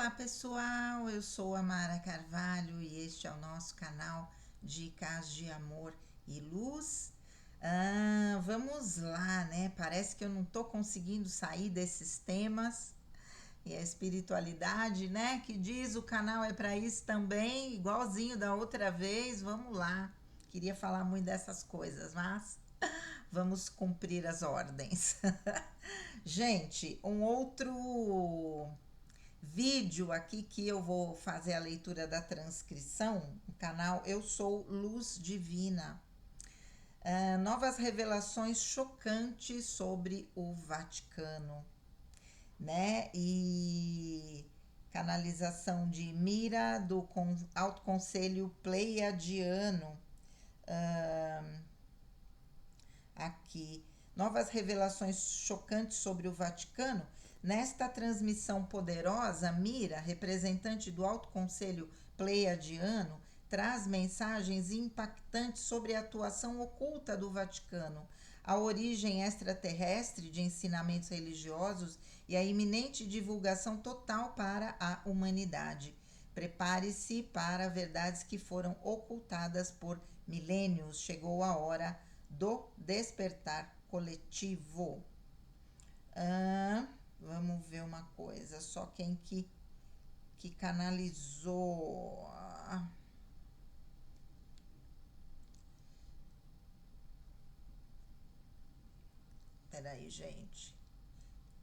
Olá pessoal, eu sou a Mara Carvalho e este é o nosso canal Dicas de Amor e Luz. Vamos lá, né? Parece que eu não tô conseguindo sair desses temas e a espiritualidade, né? Que diz o canal é para isso também, igualzinho da outra vez. Vamos lá. Queria falar muito dessas coisas, mas vamos cumprir as ordens. Gente, um outro vídeo aqui que eu vou fazer a leitura da transcrição no canal Eu Sou Luz Divina. Novas revelações chocantes sobre o Vaticano, né? E canalização de Mira do Alto Conselho Pleiadiano. Aqui, novas revelações chocantes sobre o Vaticano. Nesta transmissão poderosa, Mira, representante do Alto Conselho Pleiadiano, traz mensagens impactantes sobre a atuação oculta do Vaticano, a origem extraterrestre de ensinamentos religiosos e a iminente divulgação total para a humanidade. Prepare-se para verdades que foram ocultadas por milênios. Chegou a hora do despertar coletivo. Vamos ver uma coisa, só quem que canalizou. Peraí, gente.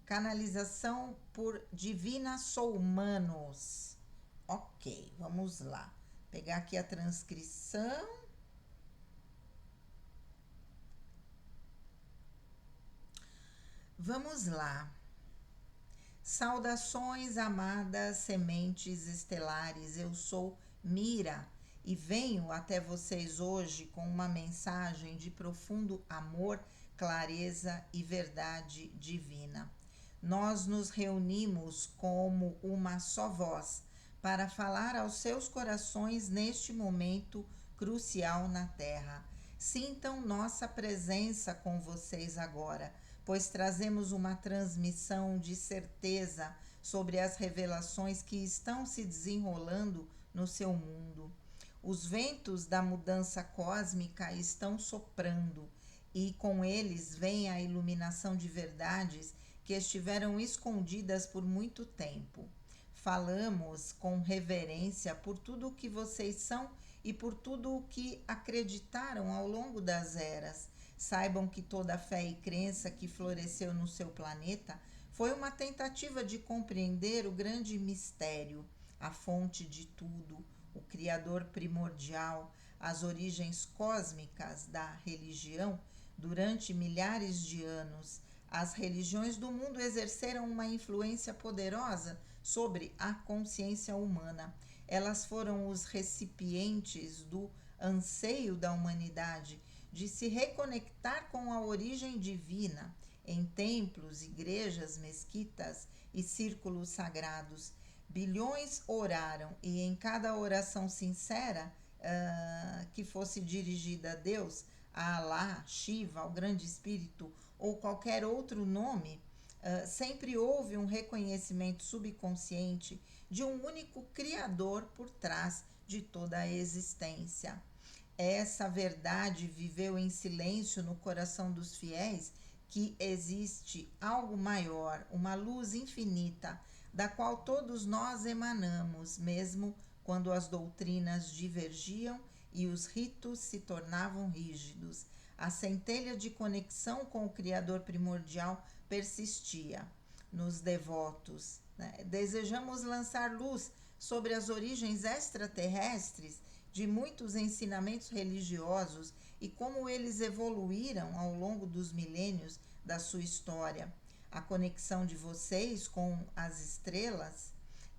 Canalização por Divina Sou Humanos. Ok, vamos lá. Pegar aqui a transcrição. Vamos lá. Saudações, amadas sementes estelares. Eu sou Mira e venho até vocês hoje com uma mensagem de profundo amor, clareza e verdade divina. Nós nos reunimos como uma só voz para falar aos seus corações neste momento crucial na Terra. Sintam nossa presença com vocês agora, pois trazemos uma transmissão de certeza sobre as revelações que estão se desenrolando no seu mundo. Os ventos da mudança cósmica estão soprando e com eles vem a iluminação de verdades que estiveram escondidas por muito tempo. Falamos com reverência por tudo o que vocês são e por tudo o que acreditaram ao longo das eras. Saibam que toda a fé e crença que floresceu no seu planeta foi uma tentativa de compreender o grande mistério, a fonte de tudo, o Criador primordial, as origens cósmicas da religião. Durante milhares de anos, as religiões do mundo exerceram uma influência poderosa sobre a consciência humana. Elas foram os recipientes do anseio da humanidade de se reconectar com a origem divina em templos, igrejas, mesquitas e círculos sagrados. Bilhões oraram e em cada oração sincera que fosse dirigida a Deus, a Alá, Shiva, ao Grande Espírito ou qualquer outro nome, sempre houve um reconhecimento subconsciente de um único Criador por trás de toda a existência. Essa verdade viveu em silêncio no coração dos fiéis, que existe algo maior, uma luz infinita, da qual todos nós emanamos, mesmo quando as doutrinas divergiam e os ritos se tornavam rígidos. A centelha de conexão com o Criador primordial persistia nos devotos, né? Desejamos lançar luz sobre as origens extraterrestres de muitos ensinamentos religiosos e como eles evoluíram ao longo dos milênios da sua história. A conexão de vocês com as estrelas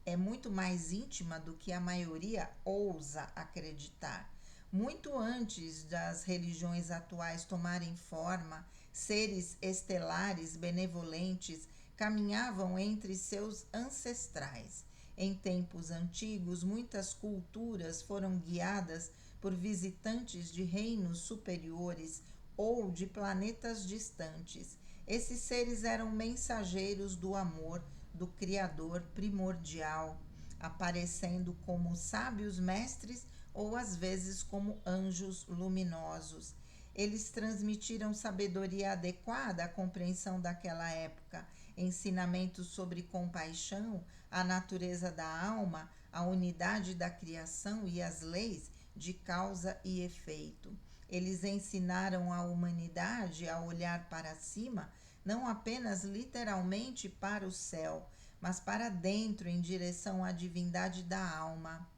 é muito mais íntima do que a maioria ousa acreditar. Muito antes das religiões atuais tomarem forma, seres estelares benevolentes caminhavam entre seus ancestrais. Em tempos antigos, muitas culturas foram guiadas por visitantes de reinos superiores ou de planetas distantes. Esses seres eram mensageiros do amor do Criador primordial. aparecendo como sábios mestres ou às vezes como anjos luminosos. Eles transmitiram sabedoria adequada à compreensão daquela época, ensinamentos sobre compaixão, a natureza da alma, a unidade da criação e as leis de causa e efeito. Eles ensinaram a humanidade a olhar para cima, não apenas literalmente para o céu, mas para dentro, em direção à divindade da alma.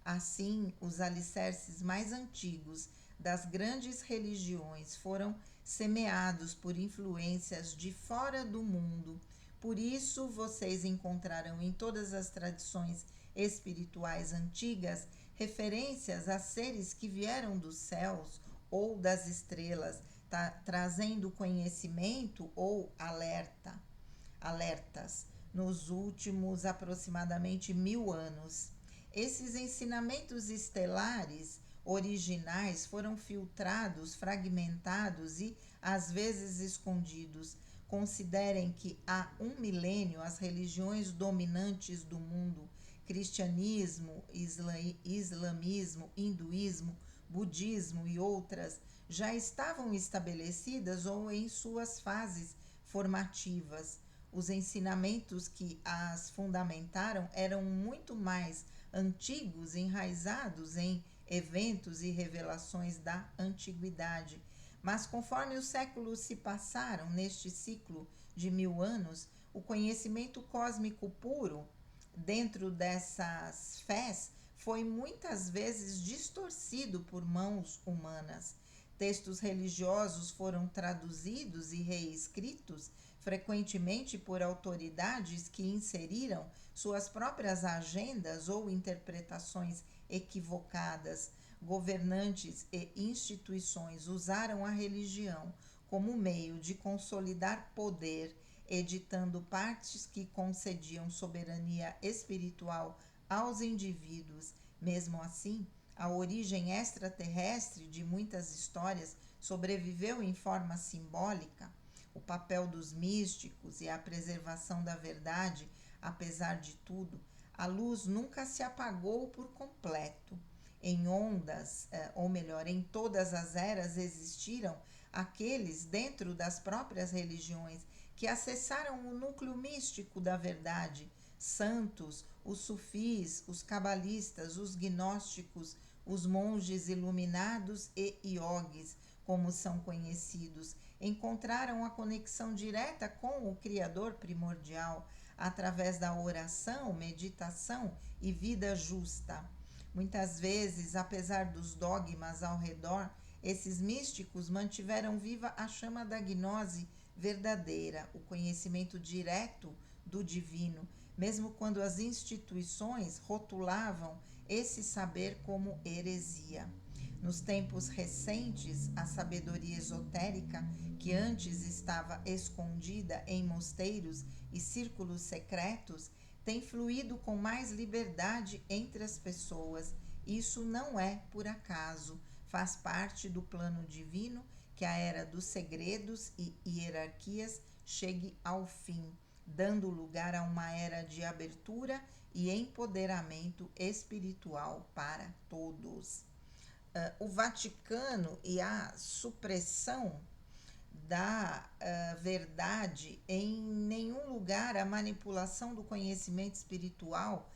Assim, os alicerces mais antigos das grandes religiões foram semeados por influências de fora do mundo. Por isso, vocês encontrarão em todas as tradições espirituais antigas referências a seres que vieram dos céus ou das estrelas, trazendo conhecimento ou alertas nos últimos aproximadamente 1000 anos. Esses ensinamentos estelares originais foram filtrados, fragmentados e às vezes escondidos. Considerem que há 1 milênio as religiões dominantes do mundo, cristianismo, islamismo, hinduísmo, budismo e outras, já estavam estabelecidas ou em suas fases formativas. Os ensinamentos que as fundamentaram eram muito mais antigos, enraizados em eventos e revelações da antiguidade. Mas conforme os séculos se passaram neste ciclo de 1000 anos, o conhecimento cósmico puro dentro dessas fés foi muitas vezes distorcido por mãos humanas. Textos religiosos foram traduzidos e reescritos frequentemente por autoridades que inseriram suas próprias agendas ou interpretações equivocadas. Governantes e instituições usaram a religião como meio de consolidar poder, editando partes que concediam soberania espiritual aos indivíduos. Mesmo assim, a origem extraterrestre de muitas histórias sobreviveu em forma simbólica. O papel dos místicos e a preservação da verdade, apesar de tudo, a luz nunca se apagou por completo. Em ondas, ou melhor, em todas as eras existiram aqueles dentro das próprias religiões que acessaram o núcleo místico da verdade. Santos, os sufis, os cabalistas, os gnósticos, os monges iluminados e iogues, como são conhecidos, encontraram a conexão direta com o Criador primordial através da oração, meditação e vida justa. Muitas vezes, apesar dos dogmas ao redor, esses místicos mantiveram viva a chama da gnose verdadeira, o conhecimento direto do divino, mesmo quando as instituições rotulavam esse saber como heresia. Nos tempos recentes, a sabedoria esotérica, que antes estava escondida em mosteiros e círculos secretos, tem fluído com mais liberdade entre as pessoas. Isso não é por acaso, faz parte do plano divino que a era dos segredos e hierarquias chegue ao fim, dando lugar a uma era de abertura e empoderamento espiritual para todos. O Vaticano e a supressão da verdade, em nenhum lugar a manipulação do conhecimento espiritual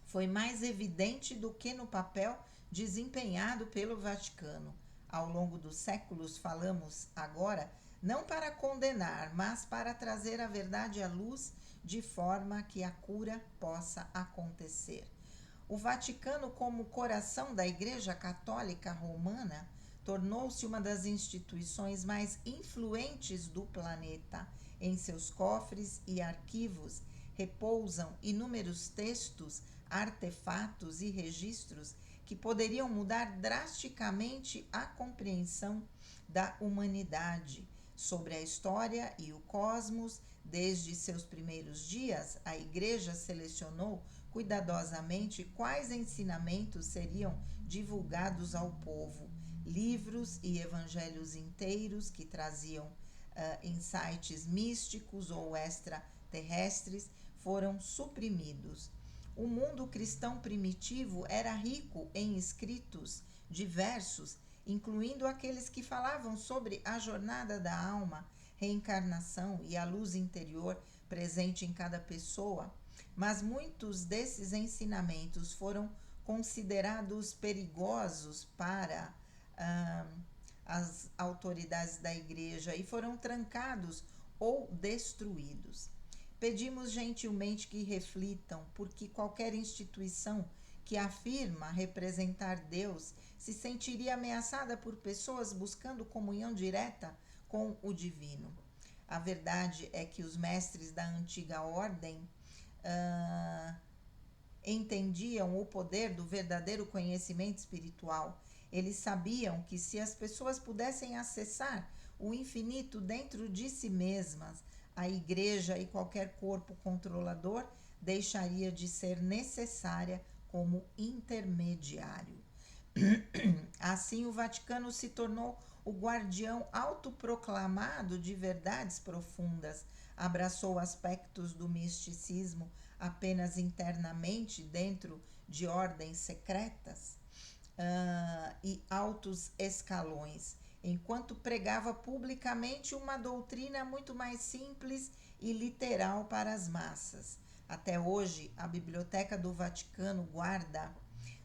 foi mais evidente do que no papel desempenhado pelo Vaticano. Ao longo dos séculos, falamos agora não para condenar, mas para trazer a verdade à luz de forma que a cura possa acontecer. O Vaticano, como coração da Igreja Católica Romana, tornou-se uma das instituições mais influentes do planeta. Em seus cofres e arquivos repousam inúmeros textos, artefatos e registros que poderiam mudar drasticamente a compreensão da humanidade sobre a história e o cosmos. Desde seus primeiros dias, a Igreja selecionou cuidadosamente quais ensinamentos seriam divulgados ao povo. Livros e evangelhos inteiros que traziam insights místicos ou extraterrestres foram suprimidos. O mundo cristão primitivo era rico em escritos diversos, incluindo aqueles que falavam sobre a jornada da alma, reencarnação e a luz interior presente em cada pessoa, mas muitos desses ensinamentos foram considerados perigosos para as autoridades da igreja e foram trancados ou destruídos. Pedimos gentilmente que reflitam, porque qualquer instituição que afirma representar Deus se sentiria ameaçada por pessoas buscando comunhão direta com o divino. A verdade é que os mestres da antiga ordem entendiam o poder do verdadeiro conhecimento espiritual. Eles sabiam que se as pessoas pudessem acessar o infinito dentro de si mesmas, a igreja e qualquer corpo controlador deixaria de ser necessária como intermediário. Assim, o Vaticano se tornou o guardião autoproclamado de verdades profundas, abraçou aspectos do misticismo apenas internamente dentro de ordens secretas e altos escalões, enquanto pregava publicamente uma doutrina muito mais simples e literal para as massas. Até hoje, a Biblioteca do Vaticano guarda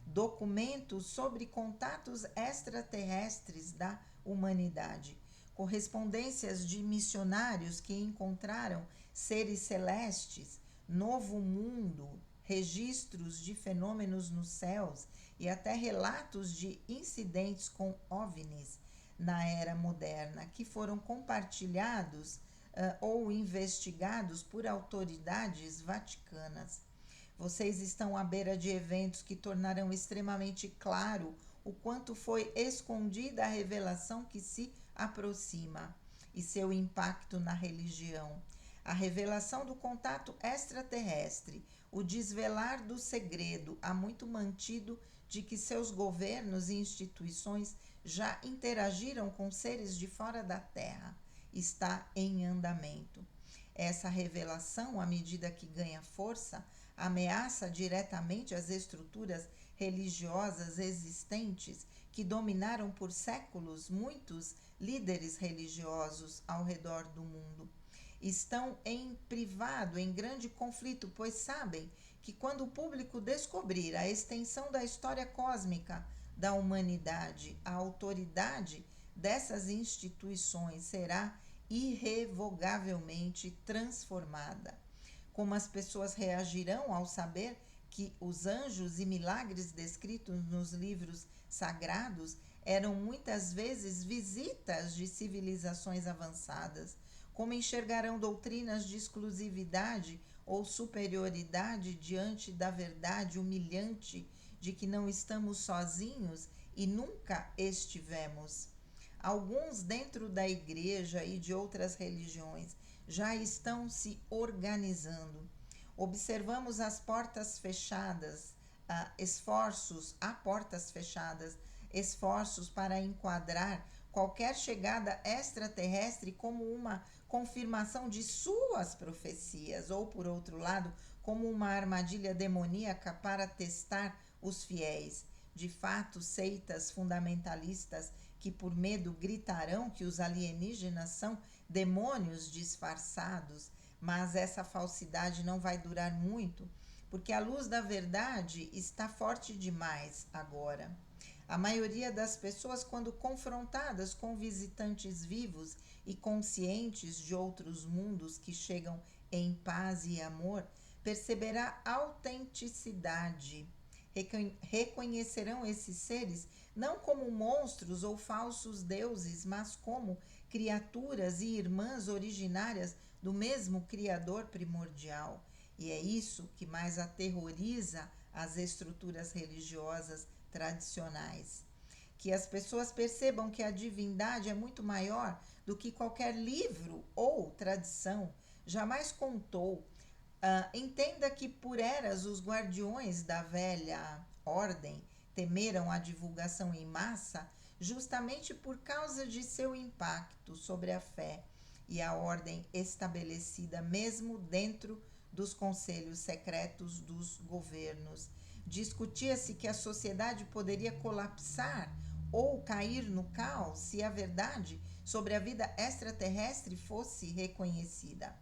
documentos sobre contatos extraterrestres da humanidade, correspondências de missionários que encontraram seres celestes, novo mundo, registros de fenômenos nos céus e até relatos de incidentes com OVNIs na era moderna, que foram compartilhados ou investigados por autoridades vaticanas. Vocês estão à beira de eventos que tornarão extremamente claro o quanto foi escondida a revelação que se aproxima e seu impacto na religião. A revelação do contato extraterrestre, o desvelar do segredo há muito mantido de que seus governos e instituições já interagiram com seres de fora da Terra, está em andamento. Essa revelação, à medida que ganha força, ameaça diretamente as estruturas religiosas existentes que dominaram por séculos muitos líderes religiosos ao redor do mundo. Estão em privado, em grande conflito, pois sabem que quando o público descobrir a extensão da história cósmica da humanidade, a autoridade dessas instituições será irrevogavelmente transformada. Como as pessoas reagirão ao saber que os anjos e milagres descritos nos livros sagrados eram muitas vezes visitas de civilizações avançadas? Como enxergarão doutrinas de exclusividade ou superioridade diante da verdade humilhante de que não estamos sozinhos e nunca estivemos? Alguns dentro da igreja e de outras religiões já estão se organizando. Observamos as portas fechadas, esforços para enquadrar qualquer chegada extraterrestre como uma confirmação de suas profecias, ou, por outro lado, como uma armadilha demoníaca para testar os fiéis. De fato, seitas fundamentalistas que por medo gritarão que os alienígenas são demônios disfarçados, mas essa falsidade não vai durar muito, porque a luz da verdade está forte demais agora. A maioria das pessoas, quando confrontadas com visitantes vivos e conscientes de outros mundos que chegam em paz e amor, perceberá autenticidade. Reconhecerão esses seres não como monstros ou falsos deuses, mas como criaturas e irmãs originárias do mesmo Criador primordial. E é isso que mais aterroriza as estruturas religiosas tradicionais. Que as pessoas percebam que a divindade é muito maior do que qualquer livro ou tradição jamais contou. Entenda que por eras os guardiões da velha ordem temeram a divulgação em massa justamente por causa de seu impacto sobre a fé e a ordem estabelecida mesmo dentro dos conselhos secretos dos governos. Discutia-se que a sociedade poderia colapsar ou cair no caos se a verdade sobre a vida extraterrestre fosse reconhecida.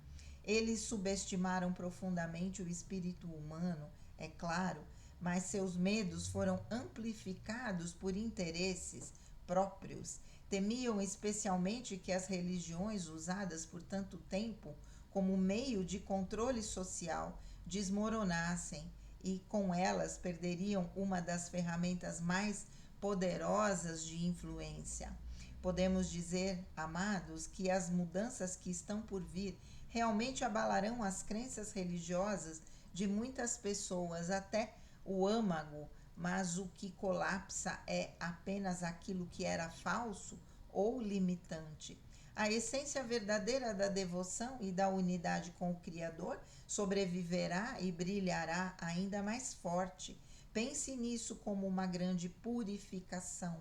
Eles subestimaram profundamente o espírito humano, é claro, mas seus medos foram amplificados por interesses próprios. Temiam especialmente que as religiões usadas por tanto tempo como meio de controle social desmoronassem e com elas perderiam uma das ferramentas mais poderosas de influência. Podemos dizer, amados, que as mudanças que estão por vir realmente abalarão as crenças religiosas de muitas pessoas, até o âmago, mas o que colapsa é apenas aquilo que era falso ou limitante. A essência verdadeira da devoção e da unidade com o Criador sobreviverá e brilhará ainda mais forte. Pense nisso como uma grande purificação.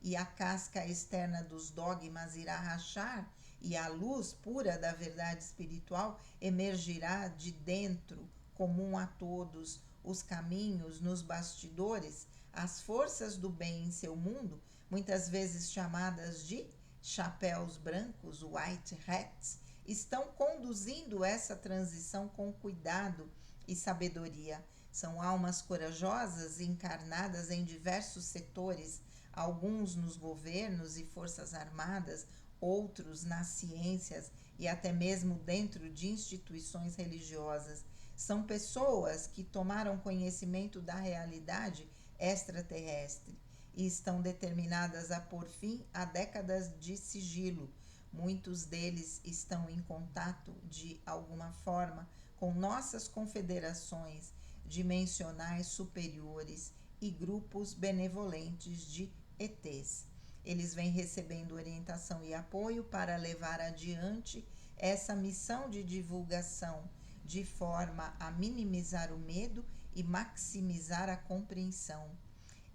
E a casca externa dos dogmas irá rachar, e a luz pura da verdade espiritual emergirá de dentro, comum a todos. Os caminhos nos bastidores, as forças do bem em seu mundo, muitas vezes chamadas de chapéus brancos, white hats, estão conduzindo essa transição com cuidado e sabedoria. São almas corajosas encarnadas em diversos setores, alguns nos governos e forças armadas, outros nas ciências e até mesmo dentro de instituições religiosas. São pessoas que tomaram conhecimento da realidade extraterrestre e estão determinadas a pôr fim a décadas de sigilo. Muitos deles estão em contato, de alguma forma, com nossas confederações dimensionais superiores e grupos benevolentes de ETs. Eles vêm recebendo orientação e apoio para levar adiante essa missão de divulgação, de forma a minimizar o medo e maximizar a compreensão.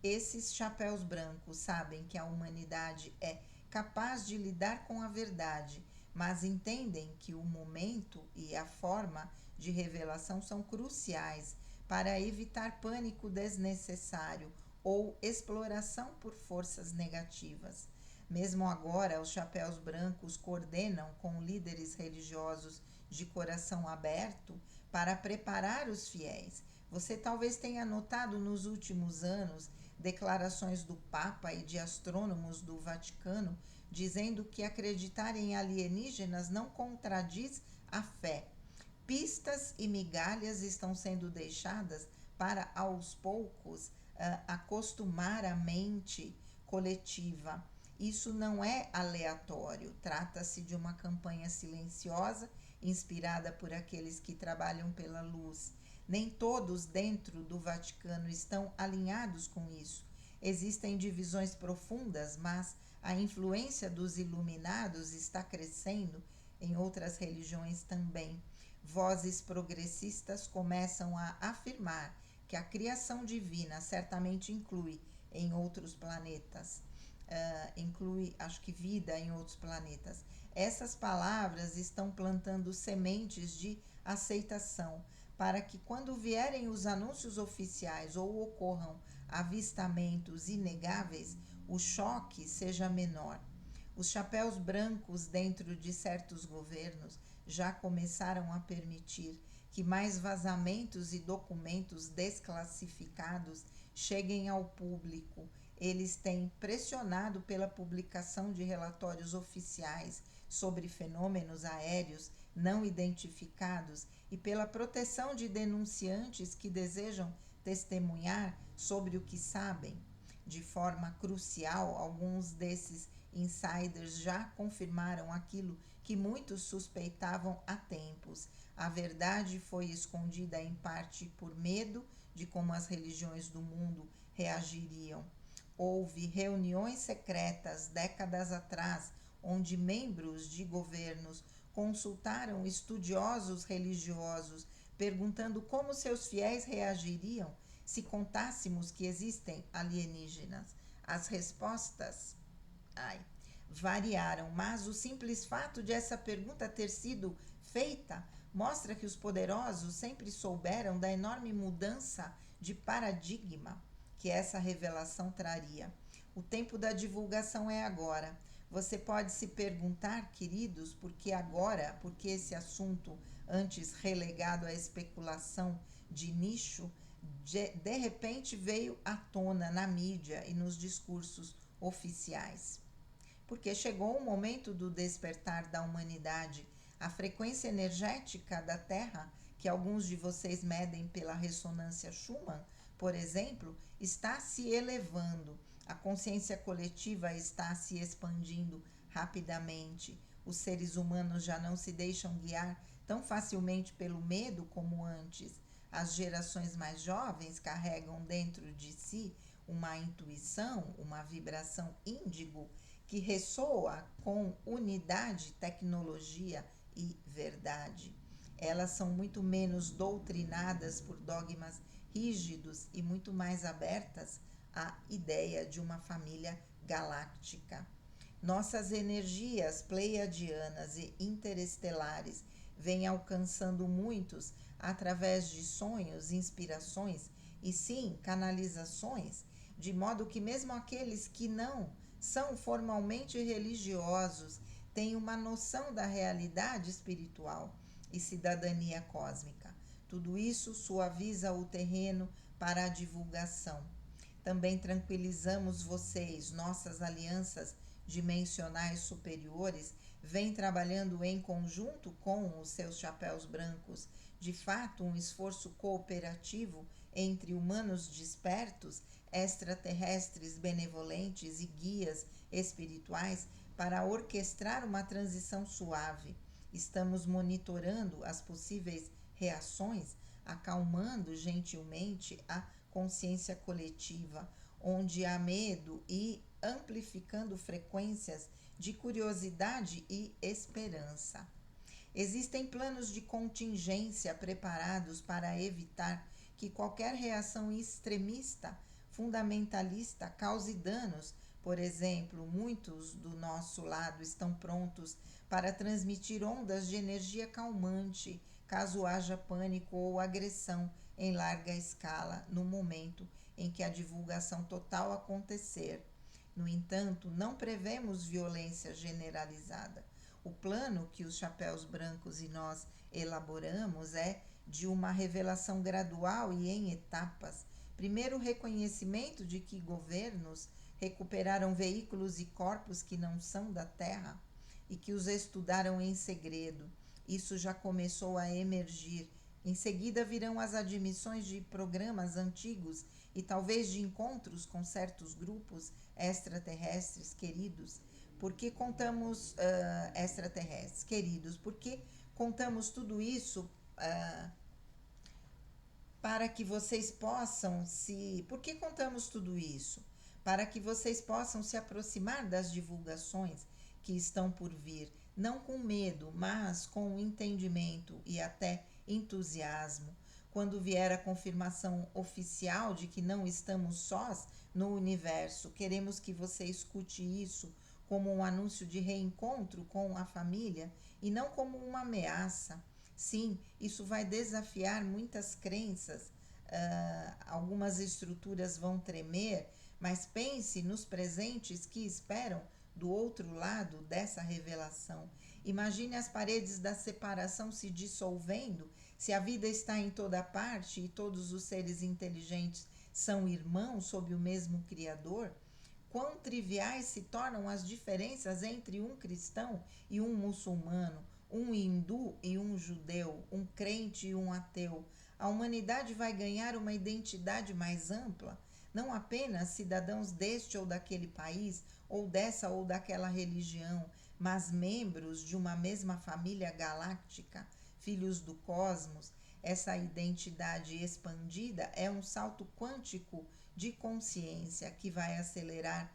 Esses chapéus brancos sabem que a humanidade é capaz de lidar com a verdade, mas entendem que o momento e a forma de revelação são cruciais para evitar pânico desnecessário ou exploração por forças negativas. Mesmo agora, os chapéus brancos coordenam com líderes religiosos de coração aberto para preparar os fiéis. Você talvez tenha notado nos últimos anos declarações do Papa e de astrônomos do Vaticano dizendo que acreditar em alienígenas não contradiz a fé. Pistas e migalhas estão sendo deixadas para, aos poucos, acostumar a mente coletiva. Isso não é aleatório, trata-se de uma campanha silenciosa, inspirada por aqueles que trabalham pela luz. Nem todos dentro do Vaticano estão alinhados com isso. Existem divisões profundas, mas a influência dos iluminados está crescendo em outras religiões também. Vozes progressistas começam a afirmar que a criação divina certamente inclui em outros planetas, acho que vida em outros planetas. Essas palavras estão plantando sementes de aceitação para que quando vierem os anúncios oficiais ou ocorram avistamentos inegáveis, o choque seja menor. Os chapéus brancos dentro de certos governos já começaram a permitir que mais vazamentos e documentos desclassificados cheguem ao público. Eles têm pressionado pela publicação de relatórios oficiais sobre fenômenos aéreos não identificados e pela proteção de denunciantes que desejam testemunhar sobre o que sabem. De forma crucial, alguns desses insiders já confirmaram aquilo que muitos suspeitavam há tempos. A verdade foi escondida em parte por medo de como as religiões do mundo reagiriam. Houve reuniões secretas décadas atrás, onde membros de governos consultaram estudiosos religiosos, perguntando como seus fiéis reagiriam se contássemos que existem alienígenas. As respostas variaram, mas o simples fato de essa pergunta ter sido feita mostra que os poderosos sempre souberam da enorme mudança de paradigma que essa revelação traria. O tempo da divulgação é agora. Você pode se perguntar, queridos, por que agora? Porque esse assunto, antes relegado à especulação de nicho, de repente veio à tona na mídia e nos discursos oficiais. Porque chegou o momento do despertar da humanidade. A frequência energética da Terra, que alguns de vocês medem pela ressonância Schumann, por exemplo, está se elevando. A consciência coletiva está se expandindo rapidamente. Os seres humanos já não se deixam guiar tão facilmente pelo medo como antes. As gerações mais jovens carregam dentro de si uma intuição, uma vibração índigo que ressoa com unidade, tecnologia e verdade. Elas são muito menos doutrinadas por dogmas rígidos e muito mais abertas à ideia de uma família galáctica. Nossas energias pleiadianas e interestelares vêm alcançando muitos através de sonhos, inspirações e sim canalizações, de modo que mesmo aqueles que não são formalmente religiosos têm uma noção da realidade espiritual e cidadania cósmica. Tudo isso suaviza o terreno para a divulgação. Também tranquilizamos vocês, nossas alianças dimensionais superiores vêm trabalhando em conjunto com os seus chapéus brancos. De fato, um esforço cooperativo entre humanos despertos, extraterrestres benevolentes e guias espirituais para orquestrar uma transição suave. Estamos monitorando as possíveis reações, acalmando gentilmente a consciência coletiva, onde há medo e amplificando frequências de curiosidade e esperança. Existem planos de contingência preparados para evitar que qualquer reação extremista, fundamentalista, cause danos. Por exemplo, muitos do nosso lado estão prontos para transmitir ondas de energia calmante, caso haja pânico ou agressão em larga escala no momento em que a divulgação total acontecer. No entanto, não prevemos violência generalizada. O plano que os chapéus brancos e nós elaboramos é de uma revelação gradual e em etapas. Primeiro, o reconhecimento de que governos recuperaram veículos e corpos que não são da Terra e que os estudaram em segredo. Isso já começou a emergir. Em seguida virão as admissões de programas antigos e talvez de encontros com certos grupos extraterrestres queridos. Por que contamos extraterrestres queridos? Porque contamos tudo isso para que vocês possam se... Por que contamos tudo isso? Para que vocês possam se aproximar das divulgações que estão por vir, não com medo, mas com entendimento e até entusiasmo. Quando vier a confirmação oficial de que não estamos sós no universo, queremos que você escute isso como um anúncio de reencontro com a família e não como uma ameaça. Sim, isso vai desafiar muitas crenças, algumas estruturas vão tremer, mas pense nos presentes que esperam do outro lado dessa revelação. Imagine as paredes da separação se dissolvendo, se a vida está em toda parte e todos os seres inteligentes são irmãos sob o mesmo Criador. Quão triviais se tornam as diferenças entre um cristão e um muçulmano, um hindu e um judeu, um crente e um ateu. A humanidade vai ganhar uma identidade mais ampla, não apenas cidadãos deste ou daquele país, ou dessa ou daquela religião, mas membros de uma mesma família galáctica, filhos do cosmos. Essa identidade expandida é um salto quântico de consciência que vai acelerar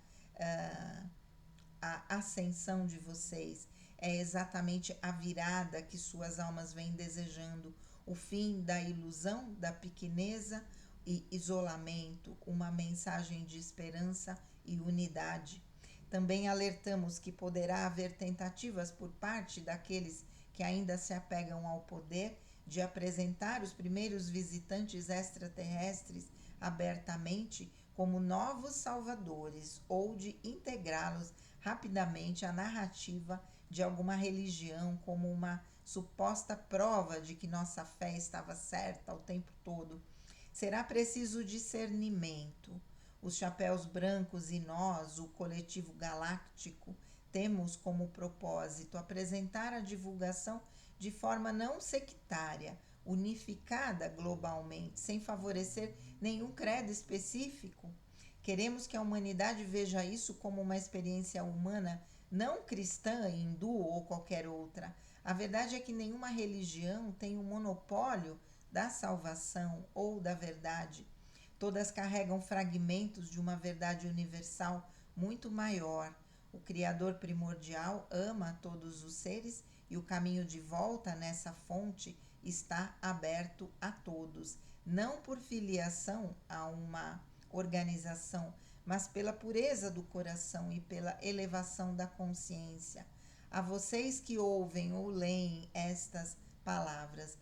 a ascensão de vocês. É exatamente a virada que suas almas vêm desejando, o fim da ilusão, da pequeneza e isolamento, uma mensagem de esperança e unidade. Também alertamos que poderá haver tentativas por parte daqueles que ainda se apegam ao poder de apresentar os primeiros visitantes extraterrestres abertamente como novos salvadores ou de integrá-los rapidamente à narrativa de alguma religião como uma suposta prova de que nossa fé estava certa o tempo todo. Será preciso discernimento. Os chapéus brancos e nós, o coletivo galáctico, temos como propósito apresentar a divulgação de forma não sectária, unificada globalmente, sem favorecer nenhum credo específico. Queremos que a humanidade veja isso como uma experiência humana não cristã, hindu ou qualquer outra. A verdade é que nenhuma religião tem o monopólio da salvação ou da verdade. Todas carregam fragmentos de uma verdade universal muito maior. O Criador primordial ama todos os seres e o caminho de volta nessa fonte está aberto a todos, não por filiação a uma organização, mas pela pureza do coração e pela elevação da consciência. A vocês que ouvem ou leem estas palavras,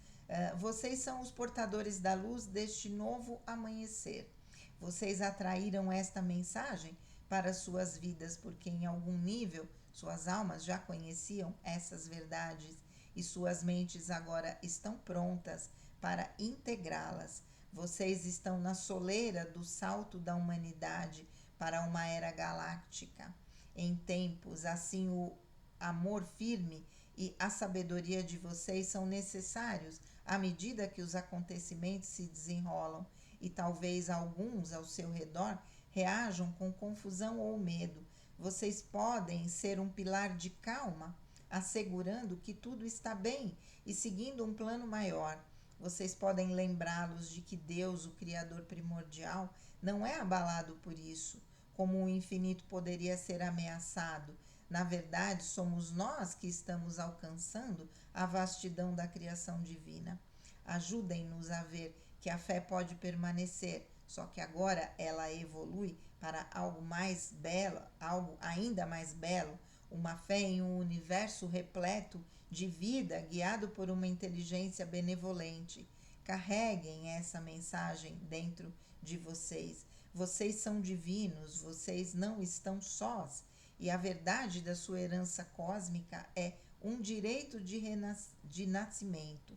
vocês são os portadores da luz deste novo amanhecer. Vocês atraíram esta mensagem para suas vidas porque, em algum nível, suas almas já conheciam essas verdades e suas mentes agora estão prontas para integrá-las. Vocês estão na soleira do salto da humanidade para uma era galáctica. Em tempos assim, o amor firme e a sabedoria de vocês são necessários à medida que os acontecimentos se desenrolam e talvez alguns ao seu redor reajam com confusão ou medo. Vocês podem ser um pilar de calma, assegurando que tudo está bem e seguindo um plano maior. Vocês podem lembrá-los de que Deus, o Criador primordial, não é abalado por isso, como o infinito poderia ser ameaçado. Na verdade, somos nós que estamos alcançando a vastidão da criação divina. Ajudem-nos a ver que a fé pode permanecer, só que agora ela evolui para algo mais belo, algo ainda mais belo, uma fé em um universo repleto de vida, guiado por uma inteligência benevolente. Carreguem essa mensagem dentro de vocês. Vocês são divinos, vocês não estão sós. E a verdade da sua herança cósmica é um direito de nascimento.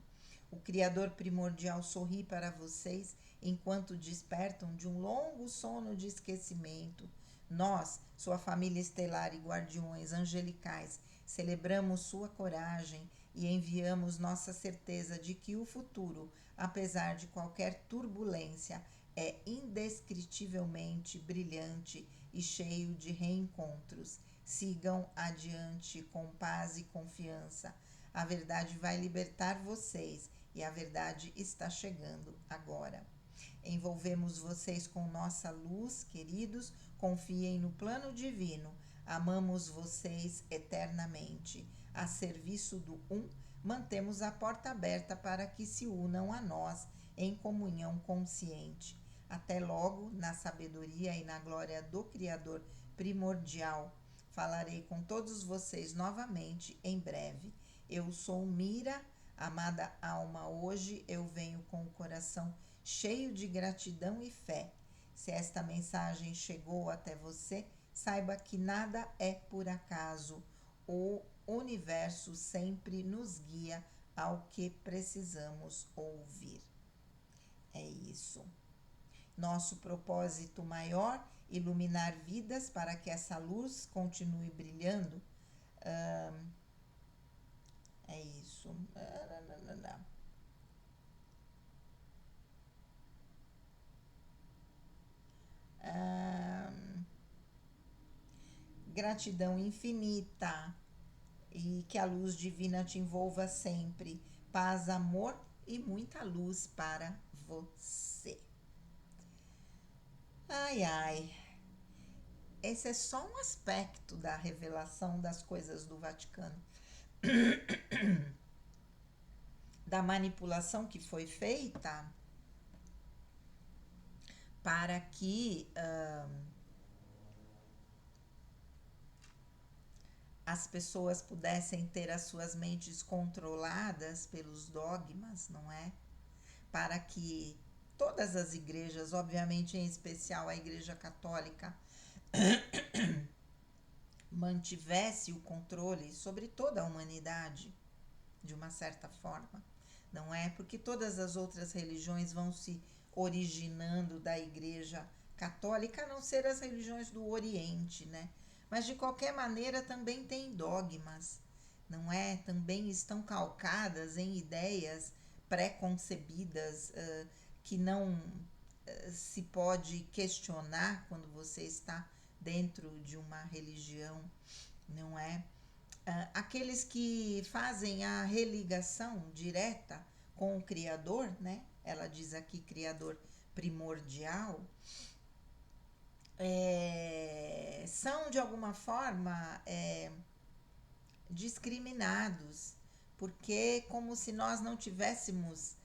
O Criador primordial sorri para vocês enquanto despertam de um longo sono de esquecimento. Nós, sua família estelar e guardiões angelicais, celebramos sua coragem e enviamos nossa certeza de que o futuro, apesar de qualquer turbulência, é indescritivelmente brilhante e cheio de reencontros. Sigam adiante com paz e confiança. A verdade vai libertar vocês e a verdade está chegando agora. Envolvemos vocês com nossa luz, queridos. Confiem no plano divino. Amamos vocês eternamente. A serviço do mantemos a porta aberta para que se unam a nós em comunhão consciente. Até logo, na sabedoria e na glória do Criador primordial. Falarei com todos vocês novamente em breve. Eu sou Mira, amada alma. Hoje eu venho com o coração cheio de gratidão e fé. Se esta mensagem chegou até você, saiba que nada é por acaso. O universo sempre nos guia ao que precisamos ouvir. É isso. Nosso propósito maior, iluminar vidas para que essa luz continue brilhando. É isso. Gratidão infinita e que a luz divina te envolva sempre. Paz, amor e muita luz para você. Ai, ai. Esse é só um aspecto da revelação das coisas do Vaticano. Da manipulação que foi feita para que as pessoas pudessem ter as suas mentes controladas pelos dogmas, não é? Para que todas as igrejas, obviamente em especial a Igreja Católica, mantivesse o controle sobre toda a humanidade, de uma certa forma, não é? Porque todas as outras religiões vão se originando da Igreja Católica, a não ser as religiões do Oriente, né? Mas de qualquer maneira também tem dogmas, não é? Também estão calcadas em ideias pré-concebidas que não se pode questionar quando você está dentro de uma religião, não é? Aqueles que fazem a religação direta com o Criador, né? Ela diz aqui Criador primordial, são de alguma forma discriminados, porque como se nós não tivéssemos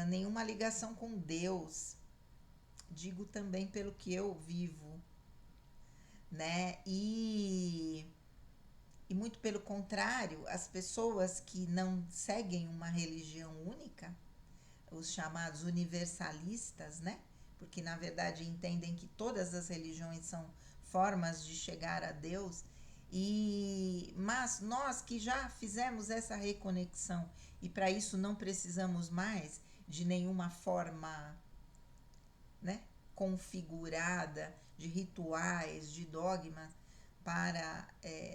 nenhuma ligação com Deus. Digo também pelo que eu vivo, né? E muito pelo contrário, as pessoas que não seguem uma religião única, os chamados universalistas, né? Porque na verdade entendem que todas as religiões são formas de chegar a Deus. Mas nós que já fizemos essa reconexão e para isso não precisamos mais de nenhuma forma, né, configurada de rituais, de dogmas para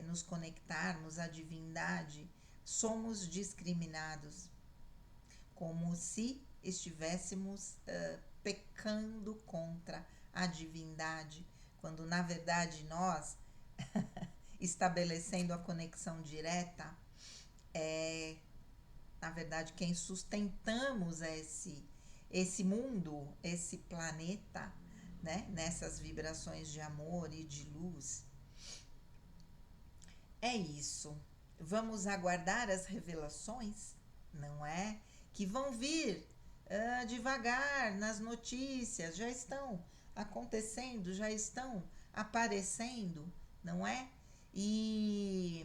nos conectarmos à divindade, somos discriminados, como se estivéssemos pecando contra a divindade, quando na verdade nós, estabelecendo a conexão direta, na verdade quem sustentamos esse mundo, esse planeta, né, nessas vibrações de amor e de luz. É isso. Vamos aguardar as revelações, não é? Que vão vir devagar nas notícias, já estão acontecendo, já estão aparecendo, não é? E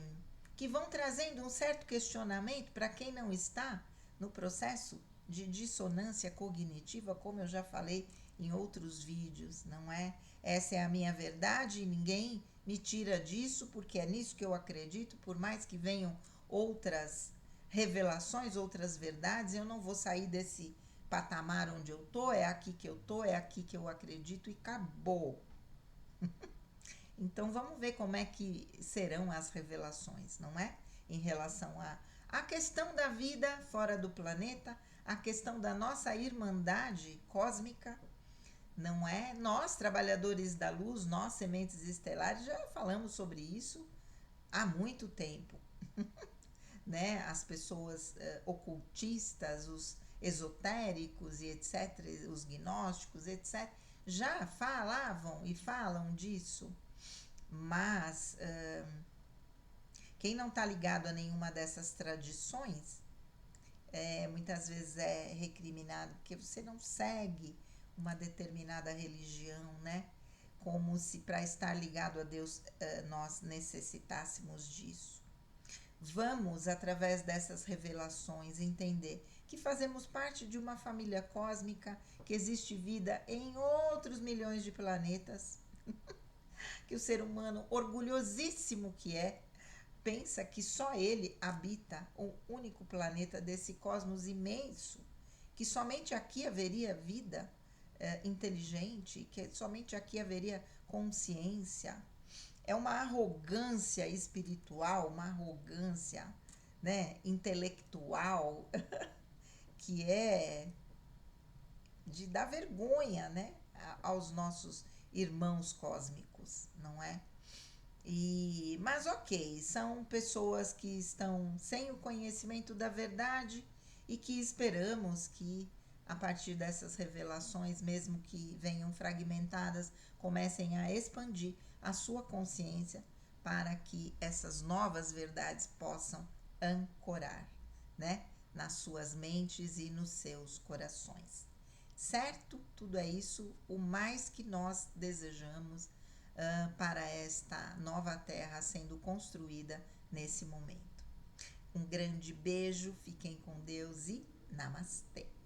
que vão trazendo um certo questionamento para quem não está no processo de dissonância cognitiva, como eu já falei em outros vídeos, não é? Essa é a minha verdade e ninguém me tira disso, porque é nisso que eu acredito, por mais que venham outras revelações, outras verdades, eu não vou sair desse patamar onde eu tô, é aqui que eu tô, é aqui que eu acredito e acabou. Então vamos ver como é que serão as revelações, não é? Em relação à questão da vida fora do planeta, a questão da nossa irmandade cósmica, não é? Nós, trabalhadores da luz, nós, sementes estelares, já falamos sobre isso há muito tempo, né? As pessoas ocultistas, os esotéricos e etc., os gnósticos, etc., já falavam e falam disso, mas quem não está ligado a nenhuma dessas tradições, muitas vezes é recriminado porque você não segue uma determinada religião, né? Como se para estar ligado a Deus nós necessitássemos disso. Vamos, através dessas revelações, entender que fazemos parte de uma família cósmica, que existe vida em outros milhões de planetas, que o ser humano, orgulhosíssimo que pensa que só ele habita o único planeta desse cosmos imenso, que somente aqui haveria vida inteligente, que somente aqui haveria consciência. É uma arrogância espiritual, uma arrogância, né, intelectual, que é de dar vergonha, né, aos nossos irmãos cósmicos, não é? Mas ok, são pessoas que estão sem o conhecimento da verdade e que esperamos que a partir dessas revelações, mesmo que venham fragmentadas, comecem a expandir a sua consciência para que essas novas verdades possam ancorar, né, nas suas mentes e nos seus corações. Certo? Tudo é isso, o mais que nós desejamos para esta nova terra sendo construída nesse momento. Um grande beijo, fiquem com Deus e namastê!